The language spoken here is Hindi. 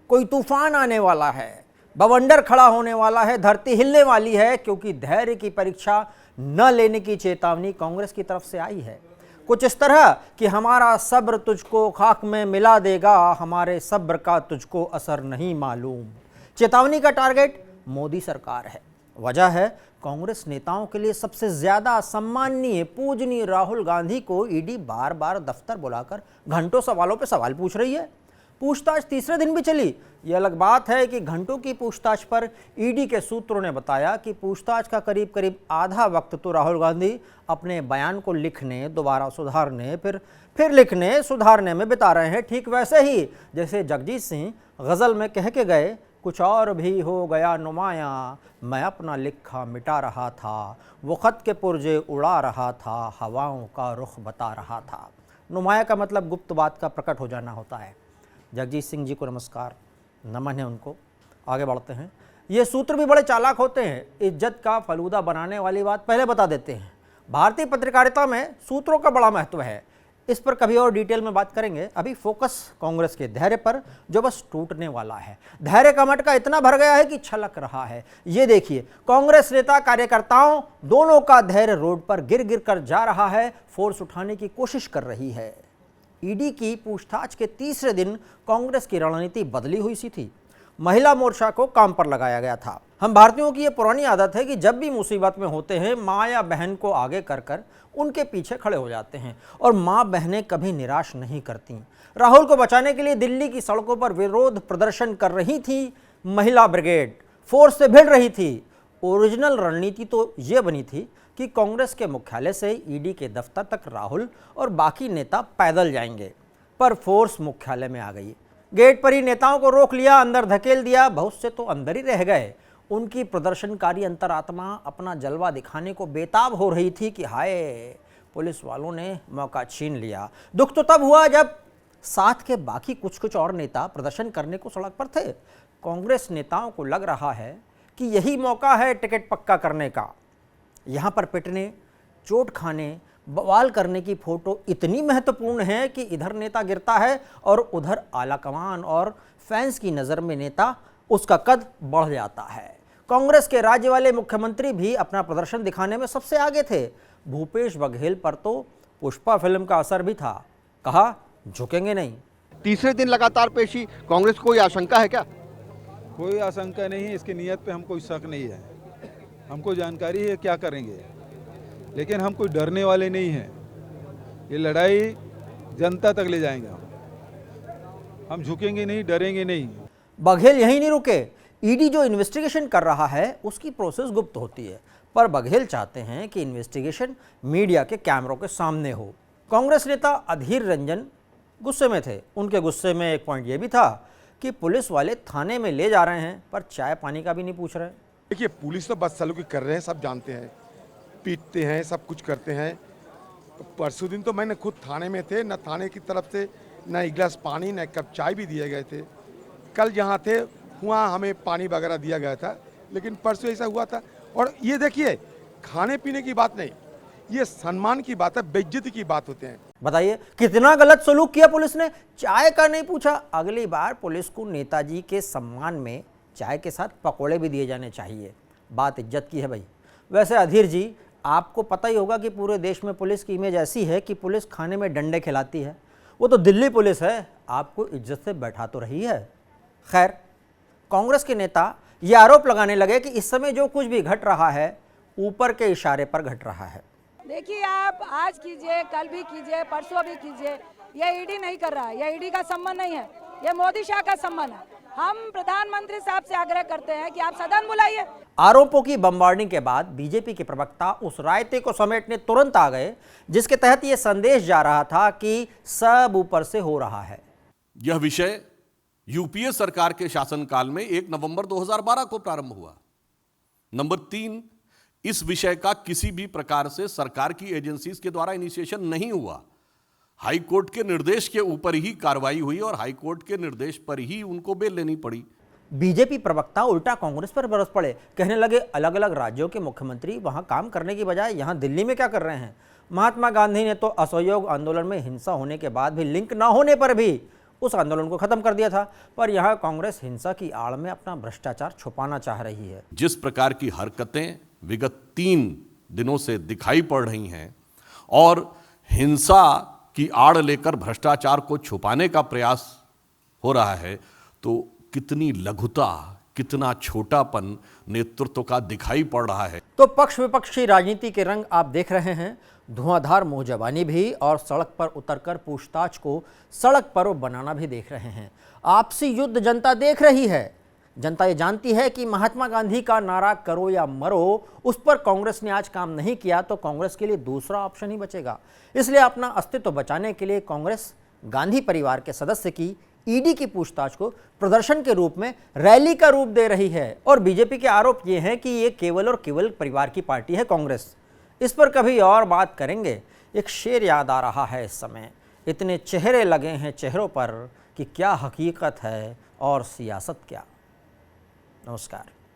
कोई तूफान आने वाला है, बवंडर खड़ा होने वाला है, धरती हिलने वाली है, क्योंकि धैर्य की परीक्षा न लेने की चेतावनी कांग्रेस की तरफ से आई है। कुछ इस तरह कि हमारा सब्र तुझको खाक में मिला देगा, हमारे सब्र का तुझको असर नहीं मालूम। चेतावनी का टारगेट मोदी सरकार है। वजह है कांग्रेस नेताओं के लिए सबसे ज्यादा सम्माननीय पूजनीय राहुल गांधी को ईडी बार बार दफ्तर बुलाकर घंटों सवालों पे सवाल पूछ रही है। पूछताछ तीसरे दिन भी चली। यह अलग बात है कि घंटों की पूछताछ पर ईडी के सूत्रों ने बताया कि पूछताछ का करीब करीब आधा वक्त तो राहुल गांधी अपने बयान को लिखने, दोबारा सुधारने, फिर लिखने सुधारने में बिता रहे हैं। ठीक वैसे ही जैसे जगजीत सिंह गजल में कह के गए, कुछ और भी हो गया नुमाया, मैं अपना लिखा मिटा रहा था, वो खत के पुर्जे उड़ा रहा था, हवाओं का रुख बता रहा था। नुमाया का मतलब गुप्त बात का प्रकट हो जाना होता है। जगजीत सिंह जी को नमस्कार, नमन है उनको। आगे बढ़ते हैं। ये सूत्र भी बड़े चालाक होते हैं, इज्जत का फलूदा बनाने वाली बात पहले बता देते हैं। भारतीय पत्रकारिता में सूत्रों का बड़ा महत्व है, इस पर कभी और डिटेल में बात करेंगे। अभी फोकस कांग्रेस के धैर्य पर, जो बस टूटने वाला है। धैर्य का मटका इतना भर गया है कि छलक रहा है। ये देखिए, कांग्रेस नेता कार्यकर्ताओं दोनों का धैर्य रोड पर गिर गिर कर जा रहा है, फोर्स उठाने की कोशिश कर रही है। ईडी की पूछताछ के तीसरे दिन कांग्रेस की रणनीति बदली हुई सी थी। महिला मोर्चा को काम पर लगाया गया था। हम भारतीयों की यह पुरानी आदत है कि जब भी मुसीबत में होते हैं, माँ या बहन को आगे कर कर उनके पीछे खड़े हो जाते हैं, और माँ बहनें कभी निराश नहीं करती। राहुल को बचाने के लिए दिल्ली की सड़कों पर विरोध प्रदर्शन कर रही थी महिला ब्रिगेड, फोर्स से भिड़ रही थी। ओरिजिनल रणनीति तो ये बनी थी कि कांग्रेस के मुख्यालय से ईडी के दफ्तर तक राहुल और बाकी नेता पैदल जाएंगे, पर फोर्स मुख्यालय में आ गई। गेट पर ही नेताओं को रोक लिया, अंदर धकेल दिया। बहुत से तो अंदर ही रह गए। उनकी प्रदर्शनकारी अंतरात्मा अपना जलवा दिखाने को बेताब हो रही थी कि हाय, पुलिस वालों ने मौका छीन लिया। दुख तो तब हुआ जब साथ के बाकी कुछ और नेता प्रदर्शन करने को सड़क पर थे। कांग्रेस नेताओं को लग रहा है कि यही मौका है टिकट पक्का करने का। यहाँ पर पिटने, चोट खाने, बवाल करने की फोटो इतनी महत्वपूर्ण है कि इधर नेता गिरता है और उधर आलाकमान और फैंस की नज़र में नेता, उसका कद बढ़ जाता है। कांग्रेस के राज्य वाले मुख्यमंत्री भी अपना प्रदर्शन दिखाने में सबसे आगे थे। भूपेश बघेल पर तो पुष्पा फिल्म का असर भी था। कहा झुकेंगे नहीं। तीसरे दिन लगातार पेशी, कांग्रेस को कोई आशंका है क्या? कोई आशंका नहीं है, इसकी नीयत पे हमको शक नहीं है। हमको जानकारी है क्या करेंगे, लेकिन हम कोई डरने वाले नहीं हैं। ये लड़ाई जनता तक ले जाएंगे। हम झुकेंगे नहीं, डरेंगे नहीं। बघेल यहीं नहीं रुके। ईडी जो इन्वेस्टिगेशन कर रहा है उसकी प्रोसेस गुप्त होती है, पर बघेल चाहते हैं कि इन्वेस्टिगेशन मीडिया के कैमरों के सामने हो। कांग्रेस नेता अधीर रंजन गुस्से में थे। उनके गुस्से में एक पॉइंट ये भी था कि पुलिस वाले थाने में ले जा रहे हैं, पर चाय पानी का भी नहीं पूछ रहे। देखिए, पुलिस तो बदसलूकी कर रहे हैं, सब जानते हैं, पीटते हैं, सब कुछ करते हैं। परसों दिन तो मैंने खुद थाने में थे, न थाने की तरफ से न एक गिलास पानी न एक कप चाय भी दिए गए थे। कल जहाँ थे वहाँ हमें पानी वगैरह दिया गया था, लेकिन परसों ऐसा हुआ था। और ये देखिए, खाने पीने की बात नहीं, ये सम्मान की बात है, बेइज्जती की बात होते हैं। बताइए कितना गलत सलूक किया पुलिस ने। चाय का नहीं पूछा। अगली बार पुलिस को नेताजी के सम्मान में चाय के साथ पकोड़े भी दिए जाने चाहिए। बात इज्जत की है भाई। वैसे अधीर जी, आपको पता ही होगा कि पूरे देश में पुलिस की इमेज ऐसी है कि पुलिस खाने में डंडे खिलाती है। वो तो दिल्ली पुलिस है, आपको इज्जत से बैठा तो रही है। खैर, कांग्रेस के नेता ये आरोप लगाने लगे कि इस समय जो कुछ भी घट रहा है ऊपर के इशारे पर घट रहा है। देखिए, आप आज कीजिए, कल भी कीजिए, परसों भी कीजिए, ये ईडी नहीं कर रहा है। ये ईडी का सम्मान नहीं है, ये मोदी शाह का सम्मान है। हम प्रधानमंत्री साहब से आग्रह करते हैं कि आप सदन बुलाइए। आरोपों की बमबार्डिंग के बाद बीजेपी के प्रवक्ता उस रायते को समेटने तुरंत आ गए जिसके तहत यह संदेश जा रहा था कि सब ऊपर से हो रहा है। यह विषय यूपीए सरकार के शासनकाल में 1 नवंबर 2012 को प्रारंभ हुआ। नंबर 3, इस विषय का किसी भी प्रकार से सरकार की एजेंसीज के द्वारा इनिशिएशन नहीं हुआ। हाई कोर्ट के निर्देश के ऊपर ही कार्रवाई हुई और हाई कोर्ट के निर्देश पर ही उनको बेल लेनी पड़ी। बीजेपी प्रवक्ता उल्टा कांग्रेस पर बरस पड़े। कहने लगे अलग अलग राज्यों के मुख्यमंत्री वहां काम करने की बजाय यहां दिल्ली में क्या कर रहे हैं। महात्मा गांधी ने तो असहयोग आंदोलन में हिंसा होने के बाद भी लिंक न होने पर भी उस आंदोलन को खत्म कर दिया था। पर यहाँ कांग्रेस हिंसा की आड़ में अपना भ्रष्टाचार छुपाना चाह रही है। जिस प्रकार की हरकतें विगत 3 दिनों से दिखाई पड़ रही हैं और हिंसा की आड़ लेकर भ्रष्टाचार को छुपाने का प्रयास हो रहा है, तो कितनी लघुता, कितना छोटापन नेतृत्व का दिखाई पड़ रहा है। तो पक्ष विपक्ष की राजनीति के रंग आप देख रहे हैं, धुआंधार मुंह जबानी भी और सड़क पर उतरकर पूछताछ को सड़क पर बनाना भी देख रहे हैं। आपसी युद्ध जनता देख रही है। जनता ये जानती है कि महात्मा गांधी का नारा करो या मरो, उस पर कांग्रेस ने आज काम नहीं किया तो कांग्रेस के लिए दूसरा ऑप्शन ही बचेगा। इसलिए अपना अस्तित्व बचाने के लिए कांग्रेस गांधी परिवार के सदस्य की ईडी की पूछताछ को प्रदर्शन के रूप में रैली का रूप दे रही है। और बीजेपी के आरोप ये हैं कि ये केवल और केवल परिवार की पार्टी है कांग्रेस। इस पर कभी और बात करेंगे। एक शेर याद आ रहा है इस समय, इतने चेहरे लगे हैं चेहरों पर कि क्या हकीकत है और सियासत क्या। नमस्कार।